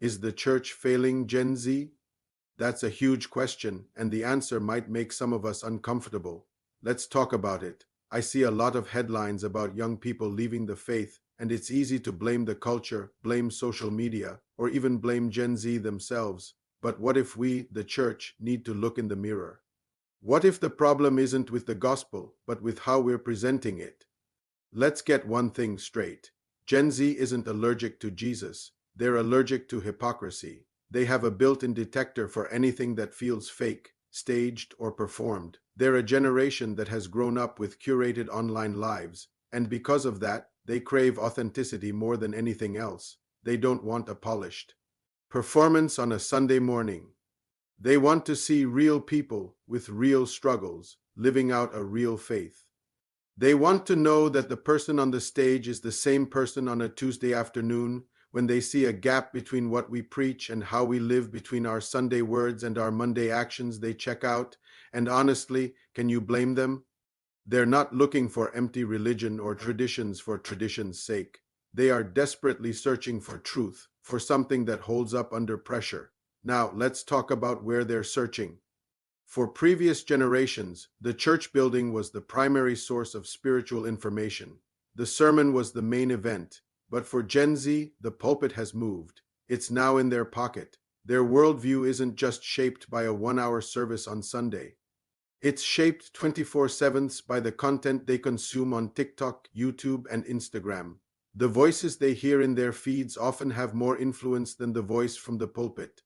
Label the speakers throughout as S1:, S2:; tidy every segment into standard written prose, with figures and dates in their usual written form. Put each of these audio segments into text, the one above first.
S1: Is the church failing Gen Z? That's a huge question, and the answer might make some of us uncomfortable. Let's talk about it. I see a lot of headlines about young people leaving the faith, and it's easy to blame the culture, blame social media, or even blame Gen Z themselves. But what if we, the church, need to look in the mirror? What if the problem isn't with the gospel, but with how we're presenting it? Let's get one thing straight. Gen Z isn't allergic to Jesus. They're allergic to hypocrisy. They have a built-in detector for anything that feels fake, staged, or performed. They're a generation that has grown up with curated online lives, and because of that, they crave authenticity more than anything else. They don't want a polished performance on a Sunday morning. They want to see real people with real struggles, living out a real faith. They want to know that the person on the stage is the same person on a Tuesday afternoon. When they see a gap between what we preach and how we live, between our Sunday words and our Monday actions, they check out. And honestly, can you blame them? They're not looking for empty religion or traditions for tradition's sake. They are desperately searching for truth, for something that holds up under pressure. Now, let's talk about where they're searching. For previous generations, the church building was the primary source of spiritual information. The sermon was the main event. But for Gen Z, the pulpit has moved. It's now in their pocket. Their worldview isn't just shaped by a 1-hour service on Sunday. It's shaped 24/7 by the content they consume on TikTok, YouTube, and Instagram. The voices they hear in their feeds often have more influence than the voice from the pulpit.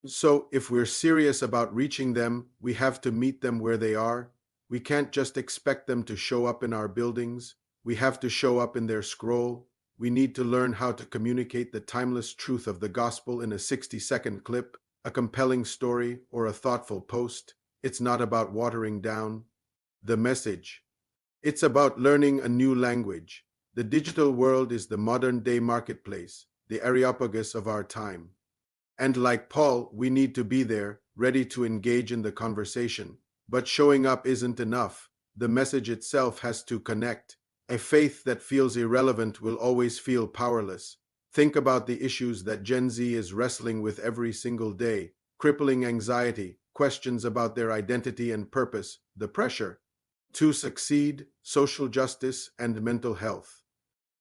S1: So, if we're serious about reaching them, we have to meet them where they are. We can't just expect them to show up in our buildings. We have to show up in their scroll. We need to learn how to communicate the timeless truth of the gospel in a 60-second clip, a compelling story, or a thoughtful post. It's not about watering down the message. It's about learning a new language. The digital world is the modern-day marketplace, the Areopagus of our time. And like Paul, we need to be there, ready to engage in the conversation. But showing up isn't enough. The message itself has to connect. A faith that feels irrelevant will always feel powerless. Think about the issues that Gen Z is wrestling with every single day: crippling anxiety, questions about their identity and purpose, the pressure to succeed, social justice, and mental health.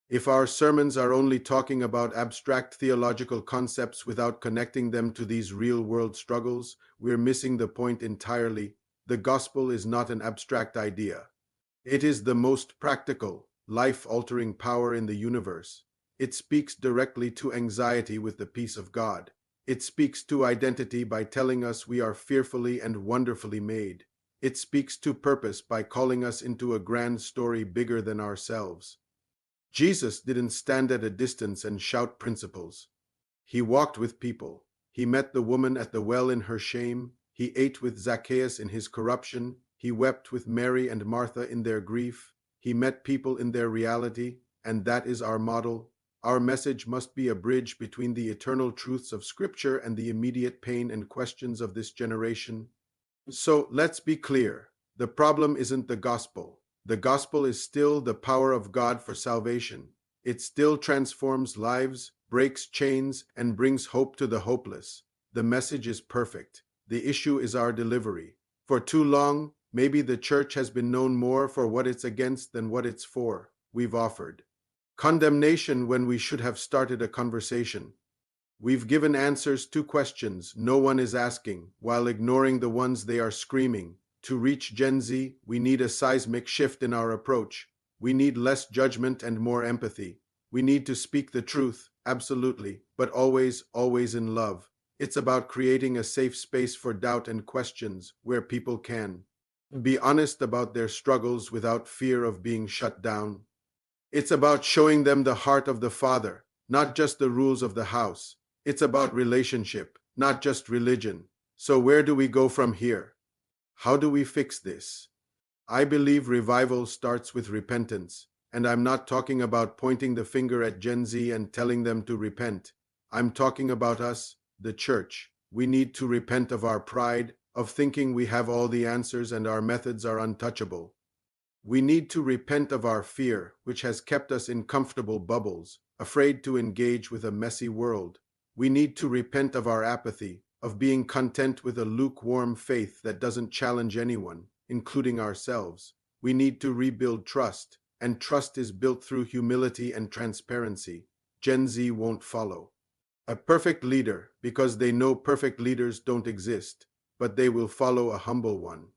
S1: If our sermons are only talking about abstract theological concepts without connecting them to these real-world struggles, we're missing the point entirely. The gospel is not an abstract idea. It is the most practical, life-altering power in the universe. It speaks directly to anxiety with the peace of God. It speaks to identity by telling us we are fearfully and wonderfully made. It speaks to purpose by calling us into a grand story bigger than ourselves. Jesus didn't stand at a distance and shout principles. He walked with people. He met the woman at the well in her shame. He ate with Zacchaeus in his corruption. He wept with Mary and Martha in their grief. He met people in their reality, and that is our model. Our message must be a bridge between the eternal truths of Scripture and the immediate pain and questions of this generation. So let's be clear. The problem isn't the gospel. The gospel is still the power of God for salvation. It still transforms lives, breaks chains, and brings hope to the hopeless. The message is perfect. The issue is our delivery. For too long, maybe the church has been known more for what it's against than what it's for. We've offered condemnation when we should have started a conversation. We've given answers to questions no one is asking, while ignoring the ones they are screaming. To reach Gen Z, we need a seismic shift in our approach. We need less judgment and more empathy. We need to speak the truth, absolutely, but always, always in love. It's about creating a safe space for doubt and questions where people can be honest about their struggles without fear of being shut down. It's about showing them the heart of the Father, not just the rules of the house. It's about relationship, not just religion. So where do we go from here? How do we fix this? I believe revival starts with repentance, and I'm not talking about pointing the finger at Gen Z and telling them to repent. I'm talking about us, the church. We need to repent of our pride, of thinking we have all the answers and our methods are untouchable. We need to repent of our fear, which has kept us in comfortable bubbles, afraid to engage with a messy world. We need to repent of our apathy, of being content with a lukewarm faith that doesn't challenge anyone, including ourselves. We need to rebuild trust, and trust is built through humility and transparency. Gen Z won't follow a perfect leader because they know perfect leaders don't exist, but they will follow a humble one.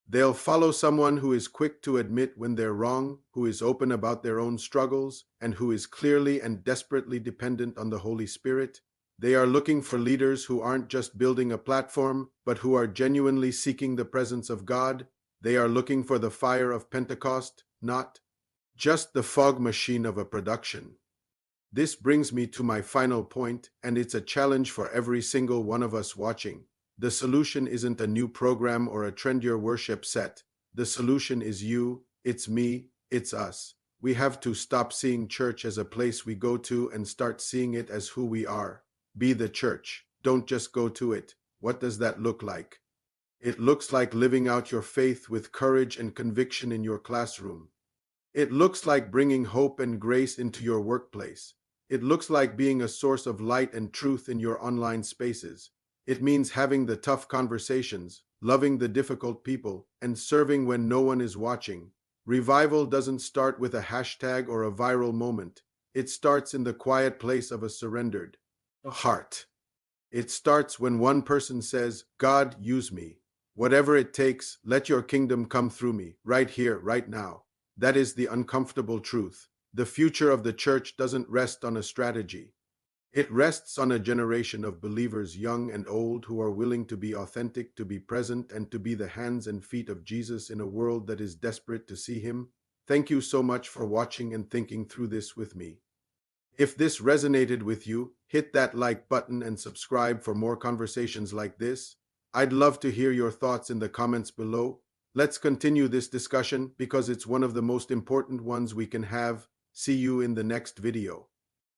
S1: They'll follow someone who is quick to admit when they're wrong, who is open about their own struggles, and who is clearly and desperately dependent on the Holy Spirit. They are looking for leaders who aren't just building a platform, but who are genuinely seeking the presence of God. They are looking for the fire of Pentecost, not just the fog machine of a production. This brings me to my final point, and it's a challenge for every single one of us watching. The solution isn't a new program or a trendier worship set. The solution is you, it's me, it's us. We have to stop seeing church as a place we go to and start seeing it as who we are. Be the church. Don't just go to it. What does that look like? It looks like living out your faith with courage and conviction in your classroom. It looks like bringing hope and grace into your workplace. It looks like being a source of light and truth in your online spaces. It means having the tough conversations, loving the difficult people, and serving when no one is watching. Revival doesn't start with a hashtag or a viral moment. It starts in the quiet place of a surrendered heart. It starts when one person says, God, use me. Whatever it takes, let your kingdom come through me, right here, right now. That is the uncomfortable truth. The future of the church doesn't rest on a strategy. It rests on a generation of believers, young and old, who are willing to be authentic, to be present, and to be the hands and feet of Jesus in a world that is desperate to see him. Thank you so much for watching and thinking through this with me. If this resonated with you, hit that like button and subscribe for more conversations like this. I'd love to hear your thoughts in the comments below. Let's continue this discussion because it's one of the most important ones we can have. See you in the next video.